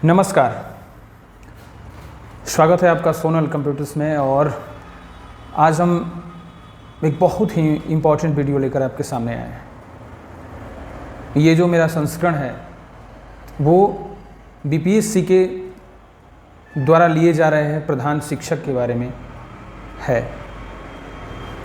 नमस्कार, स्वागत है आपका सोनल कंप्यूटर्स में। और आज हम एक बहुत ही इम्पॉर्टेंट वीडियो लेकर आपके सामने आए हैं। ये जो मेरा संस्करण है वो बीपीएससी के द्वारा लिए जा रहे हैं प्रधान शिक्षक के बारे में है।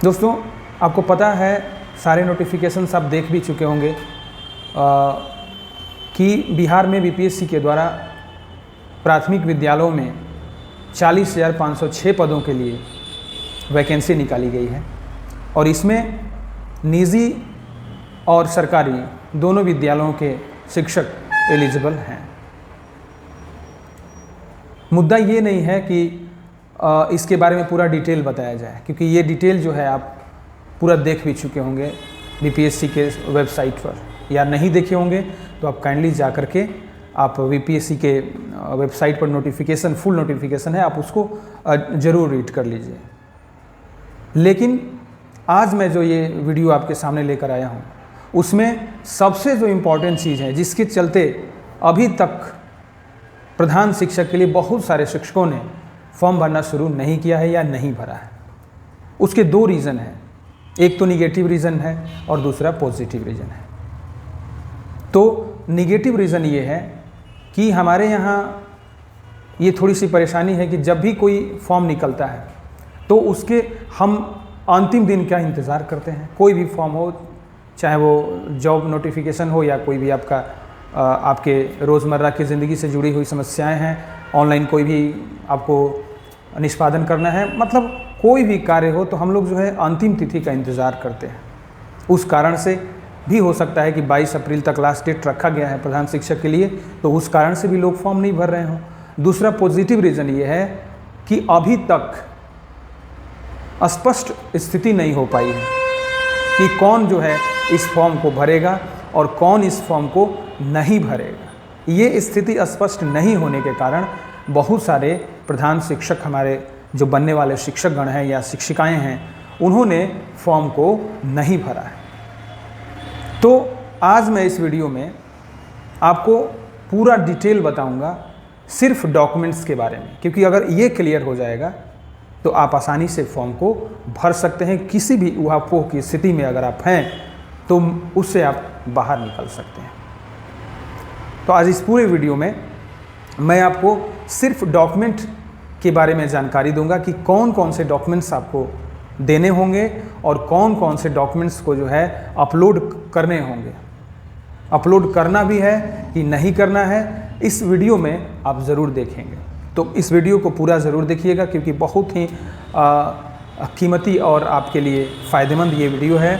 दोस्तों, आपको पता है, सारे नोटिफिकेशंस आप देख भी चुके होंगे कि बिहार में बीपीएससी के द्वारा प्राथमिक विद्यालयों में 40,506 पदों के लिए वैकेंसी निकाली गई है और इसमें निजी और सरकारी दोनों विद्यालयों के शिक्षक एलिजिबल हैं। मुद्दा ये नहीं है कि इसके बारे में पूरा डिटेल बताया जाए, क्योंकि ये डिटेल जो है आप पूरा देख भी चुके होंगे बीपीएससी के वेबसाइट पर, या नहीं देखे होंगे तो आप काइंडली जा कर के आप बीपीएससी के वेबसाइट पर नोटिफिकेशन, फुल नोटिफिकेशन है, आप उसको ज़रूर रीड कर लीजिए। लेकिन आज मैं जो ये वीडियो आपके सामने लेकर आया हूँ उसमें सबसे जो इम्पोर्टेंट चीज़ है, जिसके चलते अभी तक प्रधान शिक्षक के लिए बहुत सारे शिक्षकों ने फॉर्म भरना शुरू नहीं किया है या नहीं भरा है, उसके दो रीज़न हैं। एक तो निगेटिव रीज़न है और दूसरा पॉजिटिव रीज़न है। तो निगेटिव रीज़न ये है कि हमारे यहाँ ये थोड़ी सी परेशानी है कि जब भी कोई फॉर्म निकलता है तो उसके हम अंतिम दिन का इंतज़ार करते हैं। कोई भी फॉर्म हो, चाहे वो जॉब नोटिफिकेशन हो या कोई भी आपके रोज़मर्रा की ज़िंदगी से जुड़ी हुई समस्याएं हैं, ऑनलाइन कोई भी आपको निष्पादन करना है, मतलब कोई भी कार्य हो, तो हम लोग जो है अंतिम तिथि का इंतज़ार करते हैं। उस कारण से भी हो सकता है कि 22 अप्रैल तक लास्ट डेट रखा गया है प्रधान शिक्षक के लिए, तो उस कारण से भी लोग फॉर्म नहीं भर रहे हों। दूसरा पॉजिटिव रीज़न ये है कि अभी तक स्पष्ट स्थिति नहीं हो पाई है कि कौन जो है इस फॉर्म को भरेगा और कौन इस फॉर्म को नहीं भरेगा। ये स्थिति स्पष्ट नहीं होने के कारण बहुत सारे प्रधान शिक्षक, हमारे जो बनने वाले शिक्षकगण हैं या शिक्षिकाएं हैं, उन्होंने फॉर्म को नहीं भरा है। तो आज मैं इस वीडियो में आपको पूरा डिटेल बताऊंगा सिर्फ डॉक्यूमेंट्स के बारे में, क्योंकि अगर ये क्लियर हो जाएगा तो आप आसानी से फॉर्म को भर सकते हैं। किसी भी उहापोह की स्थिति में अगर आप हैं तो उससे आप बाहर निकल सकते हैं। तो आज इस पूरे वीडियो में मैं आपको सिर्फ डॉक्यूमेंट के बारे में जानकारी दूंगा कि कौन कौन से डॉक्यूमेंट्स आपको देने होंगे और कौन कौन से डॉक्यूमेंट्स को जो है अपलोड करने होंगे। अपलोड करना भी है कि नहीं करना है, इस वीडियो में आप ज़रूर देखेंगे। तो इस वीडियो को पूरा ज़रूर देखिएगा, क्योंकि बहुत ही कीमती और आपके लिए फ़ायदेमंद ये वीडियो है।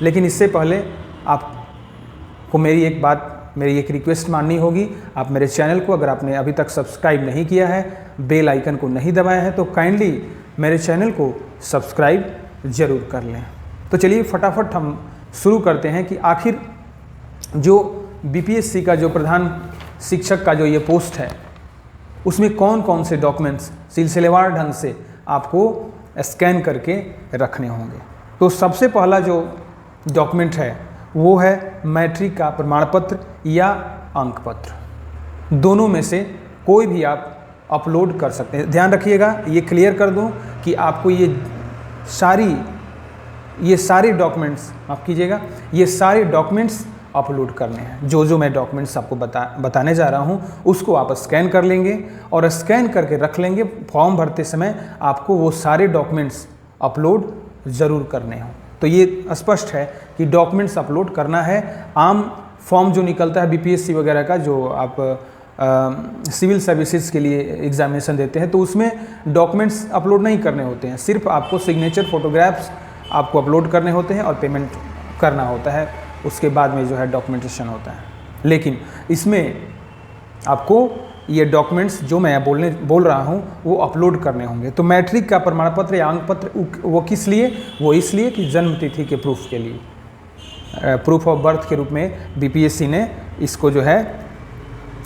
लेकिन इससे पहले आपको मेरी एक रिक्वेस्ट माननी होगी। आप मेरे चैनल को, अगर आपने अभी तक सब्सक्राइब नहीं किया है, बेल आइकन को नहीं दबाया है, तो काइंडली मेरे चैनल को सब्सक्राइब ज़रूर कर लें। तो चलिए फटाफट हम शुरू करते हैं कि आखिर जो बीपीएससी का जो प्रधान शिक्षक का जो ये पोस्ट है उसमें कौन कौन से डॉक्यूमेंट्स सिलसिलेवार ढंग से आपको स्कैन करके रखने होंगे। तो सबसे पहला जो डॉक्यूमेंट है वो है मैट्रिक का प्रमाण पत्र या अंक पत्र। दोनों में से कोई भी आप अपलोड कर सकते हैं। ध्यान रखिएगा, ये क्लियर कर दूं कि आपको ये सारे डॉक्यूमेंट्स, माफ़ कीजिएगा, ये सारे डॉक्यूमेंट्स अपलोड करने हैं। जो मैं डॉक्यूमेंट्स आपको बताने जा रहा हूँ उसको आप स्कैन कर लेंगे और स्कैन करके रख लेंगे। फॉर्म भरते समय आपको वो सारे डॉक्यूमेंट्स अपलोड ज़रूर करने हों। तो ये स्पष्ट है कि डॉक्यूमेंट्स अपलोड करना है। आम फॉर्म जो निकलता है बीपीएससी वगैरह का, जो आप सिविल सर्विसेज के लिए एग्जामिनेशन देते हैं, तो उसमें डॉक्यूमेंट्स अपलोड नहीं करने होते हैं। सिर्फ आपको सिग्नेचर, फोटोग्राफ्स आपको अपलोड करने होते हैं और पेमेंट करना होता है। उसके बाद में जो है डॉक्यूमेंटेशन होता है। लेकिन इसमें आपको ये डॉक्यूमेंट्स जो मैं बोल रहा हूँ वो अपलोड करने होंगे। तो मैट्रिक का प्रमाण पत्र या अंक पत्र, वो किस लिए? वो इसलिए कि जन्म तिथि के प्रूफ के लिए, प्रूफ ऑफ बर्थ के रूप में बीपीएससी ने इसको जो है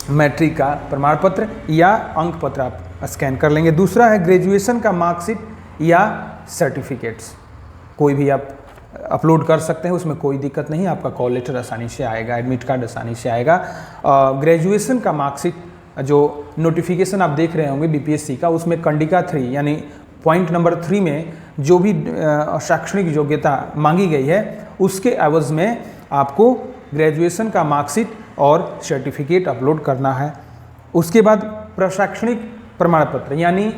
मैट्रिक का प्रमाण पत्र या अंक पत्र आप स्कैन कर लेंगे। दूसरा है ग्रेजुएशन का मार्कशीट या सर्टिफिकेट्स, कोई भी आप अपलोड कर सकते हैं, उसमें कोई दिक्कत नहीं। आपका कॉल लेटर आसानी से आएगा, एडमिट कार्ड आसानी से आएगा। ग्रेजुएशन का मार्कशीट जो नोटिफिकेशन आप देख रहे होंगे बीपीएससी का, उसमें कंडिका 3 यानी पॉइंट नंबर 3 में जो भी शैक्षणिक योग्यता मांगी गई है उसके एवज में आपको ग्रेजुएशन का मार्कशीट और सर्टिफिकेट अपलोड करना है। उसके बाद प्रशैक्षणिक प्रमाण पत्र यानी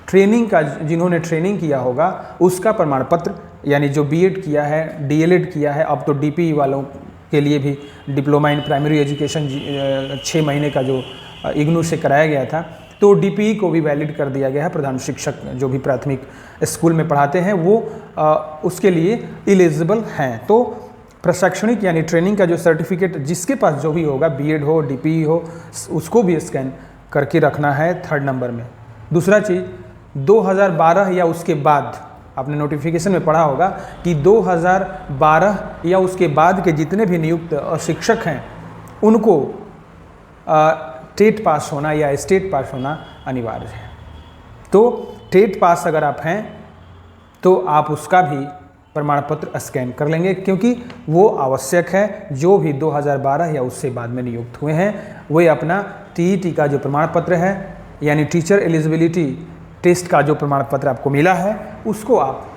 ट्रेनिंग का, जिन्होंने ट्रेनिंग किया होगा उसका प्रमाण पत्र, यानी जो बीएड किया है, डीएलएड किया है, अब तो डीपी वालों के लिए भी डिप्लोमा इन प्राइमरी एजुकेशन 6 महीने का जो इग्नू से कराया गया था, तो डीपीई को भी वैलिड कर दिया गया है। प्रधान शिक्षक जो भी प्राथमिक स्कूल में पढ़ाते हैं वो उसके लिए एलिजिबल हैं। तो प्रशैक्षणिक यानी ट्रेनिंग का जो सर्टिफिकेट जिसके पास जो भी होगा, बीएड हो, डीपीई हो, उसको भी स्कैन करके रखना है 3rd नंबर में। दूसरा चीज़, 2012 या उसके बाद, आपने नोटिफिकेशन में पढ़ा होगा कि 2012 या उसके बाद के जितने भी नियुक्त शिक्षक हैं उनको टेट पास होना या स्टेट पास होना अनिवार्य है। तो टेट पास अगर आप हैं तो आप उसका भी प्रमाण पत्र स्कैन कर लेंगे, क्योंकि वो आवश्यक है। जो भी 2012 या उससे बाद में नियुक्त हुए हैं वे अपना टीईटी का जो प्रमाण पत्र है यानी टीचर एलिजिबिलिटी टेस्ट का जो प्रमाण पत्र आपको मिला है उसको आप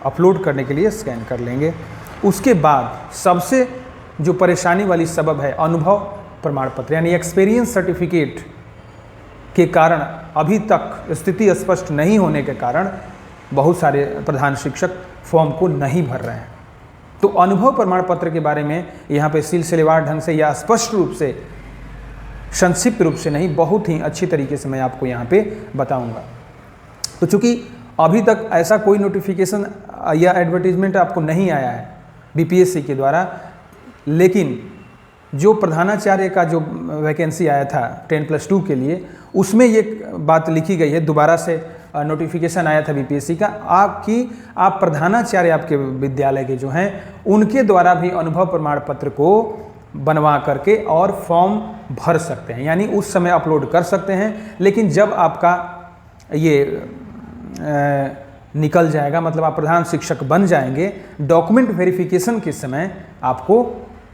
अपलोड करने के लिए स्कैन कर लेंगे। उसके बाद सबसे जो परेशानी वाली सबब है अनुभव प्रमाण पत्र यानी एक्सपीरियंस सर्टिफिकेट के कारण अभी तक स्थिति स्पष्ट नहीं होने के कारण बहुत सारे प्रधान शिक्षक फॉर्म को नहीं भर रहे हैं। तो अनुभव प्रमाण पत्र के बारे में यहाँ पे सिलसिलेवार ढंग से या स्पष्ट रूप से, संक्षिप्त रूप से नहीं, बहुत ही अच्छी तरीके से मैं आपको यहाँ पे बताऊँगा। तो चूँकि अभी तक ऐसा कोई नोटिफिकेशन या एडवर्टीजमेंट आपको नहीं आया है बीपीएससी के द्वारा, लेकिन जो प्रधानाचार्य का जो वैकेंसी आया था 10+2 के लिए, उसमें ये बात लिखी गई है, दोबारा से नोटिफिकेशन आया था बीपीएससी का, आप प्रधानाचार्य आपके विद्यालय के जो हैं उनके द्वारा भी अनुभव प्रमाण पत्र को बनवा करके और फॉर्म भर सकते हैं, यानी उस समय अपलोड कर सकते हैं। लेकिन जब आपका ये निकल जाएगा, मतलब आप प्रधान शिक्षक बन जाएंगे, डॉक्यूमेंट वेरिफिकेशन के समय आपको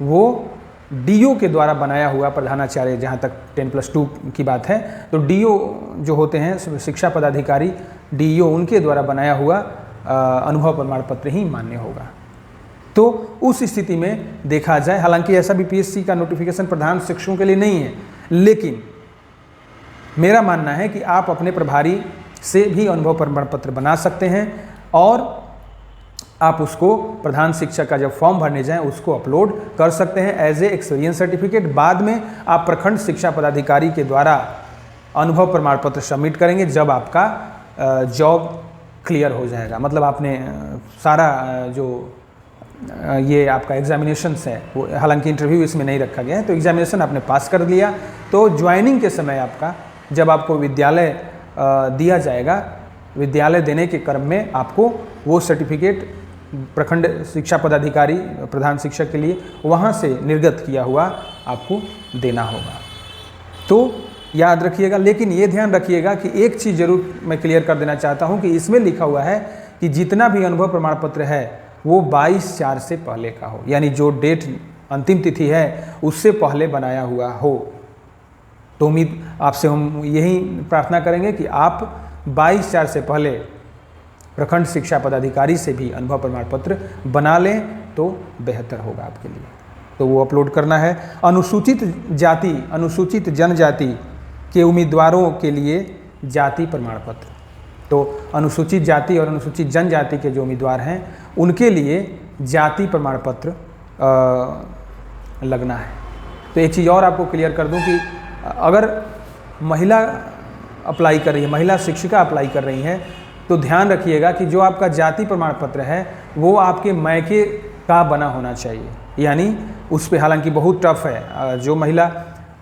वो डीओ के द्वारा बनाया हुआ प्रधानाचार्य, जहाँ तक 10+2 की बात है, तो डीओ जो होते हैं शिक्षा पदाधिकारी, डीओ, उनके द्वारा बनाया हुआ अनुभव प्रमाण पत्र ही मान्य होगा। तो उस स्थिति में देखा जाए, हालांकि ऐसा बीपीएससी का नोटिफिकेशन प्रधान शिक्षकों के लिए नहीं है, लेकिन मेरा मानना है कि आप अपने प्रभारी से भी अनुभव प्रमाण पत्र बना सकते हैं और आप उसको प्रधान शिक्षक का जब फॉर्म भरने जाएं उसको अपलोड कर सकते हैं एज ए एक्सपीरियंस सर्टिफिकेट। बाद में आप प्रखंड शिक्षा पदाधिकारी के द्वारा अनुभव प्रमाण पत्र सबमिट करेंगे जब आपका जॉब क्लियर हो जाएगा, मतलब आपने सारा जो ये आपका एग्जामिनेशंस है वो, हालांकि इंटरव्यू इसमें नहीं रखा गया है, तो एग्जामिनेशन आपने पास कर लिया, तो ज्वाइनिंग के समय आपका जब आपको विद्यालय दिया जाएगा, विद्यालय देने के क्रम में आपको वो सर्टिफिकेट प्रखंड शिक्षा पदाधिकारी प्रधान शिक्षक के लिए वहाँ से निर्गत किया हुआ आपको देना होगा। तो याद रखिएगा, लेकिन ये ध्यान रखिएगा कि एक चीज़ जरूर मैं क्लियर कर देना चाहता हूँ कि इसमें लिखा हुआ है कि जितना भी अनुभव प्रमाण पत्र है वो 22/4 से पहले का हो, यानी जो डेट अंतिम तिथि है उससे पहले बनाया हुआ हो। तो उम्मीद आपसे हम यही प्रार्थना करेंगे कि आप 22/4 से पहले प्रखंड शिक्षा पदाधिकारी से भी अनुभव प्रमाण पत्र बना लें तो बेहतर होगा आपके लिए। तो वो अपलोड करना है। अनुसूचित जाति, अनुसूचित जनजाति के उम्मीदवारों के लिए जाति प्रमाण पत्र, तो अनुसूचित जाति और अनुसूचित जनजाति के जो उम्मीदवार हैं उनके लिए जाति प्रमाण पत्र लगना है। तो एक चीज़ और आपको क्लियर कर दूं कि अगर महिला अप्लाई कर रही है, महिला शिक्षिका अप्लाई कर रही हैं, तो ध्यान रखिएगा कि जो आपका जाति प्रमाण पत्र है वो आपके मायके का बना होना चाहिए, यानी उस पर हालांकि बहुत टफ है, जो महिला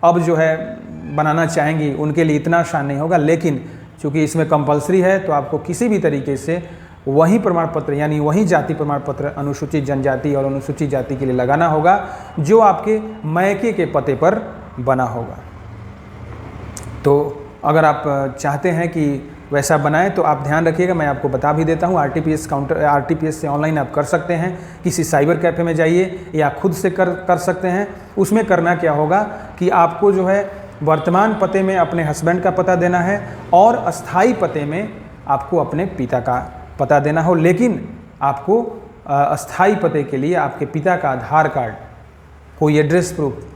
अब जो है बनाना चाहेंगी उनके लिए इतना आसान नहीं होगा, लेकिन चूँकि इसमें कंपलसरी है तो आपको किसी भी तरीके से वही प्रमाण पत्र यानी वही जाति प्रमाण पत्र अनुसूचित जनजाति और अनुसूचित जाति के लिए लगाना होगा जो आपके मायके के पते पर बना होगा। तो अगर आप चाहते हैं कि वैसा बनाएं तो आप ध्यान रखिएगा, मैं आपको बता भी देता हूं, आरटीपीएस काउंटर, आरटीपीएस से ऑनलाइन आप कर सकते हैं, किसी साइबर कैफ़े में जाइए या खुद से कर सकते हैं। उसमें करना क्या होगा कि आपको जो है वर्तमान पते में अपने हस्बैंड का पता देना है और अस्थाई पते में आपको अपने पिता का पता देना हो, लेकिन आपको अस्थाई पते के लिए आपके पिता का आधार कार्ड, कोई एड्रेस प्रूफ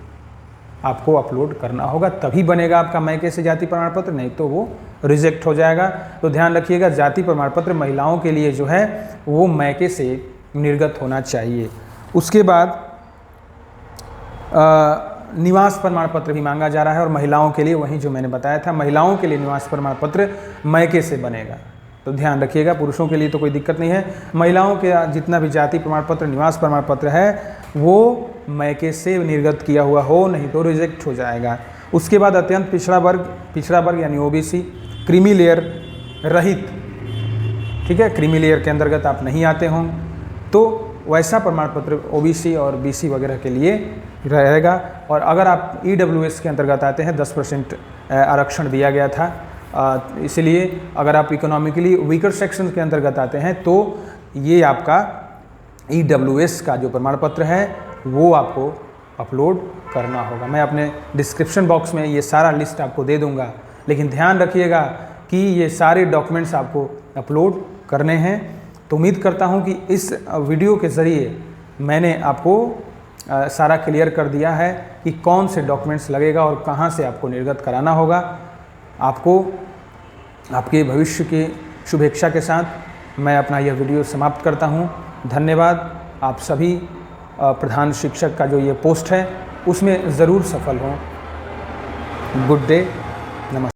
आपको अपलोड करना होगा, तभी बनेगा आपका मैके से जाति प्रमाण पत्र, नहीं तो वो रिजेक्ट हो जाएगा। तो ध्यान रखिएगा, जाति प्रमाण पत्र महिलाओं के लिए जो है वो मैके से निर्गत होना चाहिए। उसके बाद निवास प्रमाण पत्र भी मांगा जा रहा है और महिलाओं के लिए वही जो मैंने बताया था, महिलाओं के लिए निवास प्रमाण पत्र मैके से बनेगा। तो ध्यान रखिएगा, पुरुषों के लिए तो कोई दिक्कत नहीं है, महिलाओं के जितना भी जाति प्रमाण पत्र, निवास प्रमाण पत्र है वो मैके से निर्गत किया हुआ हो, नहीं तो रिजेक्ट हो जाएगा। उसके बाद अत्यंत पिछड़ा वर्ग यानी ओबीसी, क्रीमी लेयर रहित, ठीक है, क्रीमी लेयर के अंतर्गत आप नहीं आते हों तो वैसा प्रमाण पत्र ओबीसी और बीसी वगैरह के लिए रहेगा। और अगर आप ईडब्ल्यूएस के अंतर्गत आते हैं, 10% आरक्षण दिया गया था, इसलिए अगर आप इकोनॉमिकली वीकर सेक्शन के अंतर्गत आते हैं तो ये आपका ईडब्ल्यूएस का जो प्रमाण पत्र है वो आपको अपलोड करना होगा। मैं अपने डिस्क्रिप्शन बॉक्स में ये सारा लिस्ट आपको दे दूंगा, लेकिन ध्यान रखिएगा कि ये सारे डॉक्यूमेंट्स आपको अपलोड करने हैं। तो उम्मीद करता हूँ कि इस वीडियो के ज़रिए मैंने आपको सारा क्लियर कर दिया है कि कौन से डॉक्यूमेंट्स लगेगा और कहाँ से आपको निर्गत कराना होगा। आपको आपके भविष्य की शुभेच्छा के साथ मैं अपना यह वीडियो समाप्त करता हूँ। धन्यवाद। आप सभी प्रधान शिक्षक का जो ये पोस्ट है उसमें ज़रूर सफल हों। गुड डे, नमस्कार।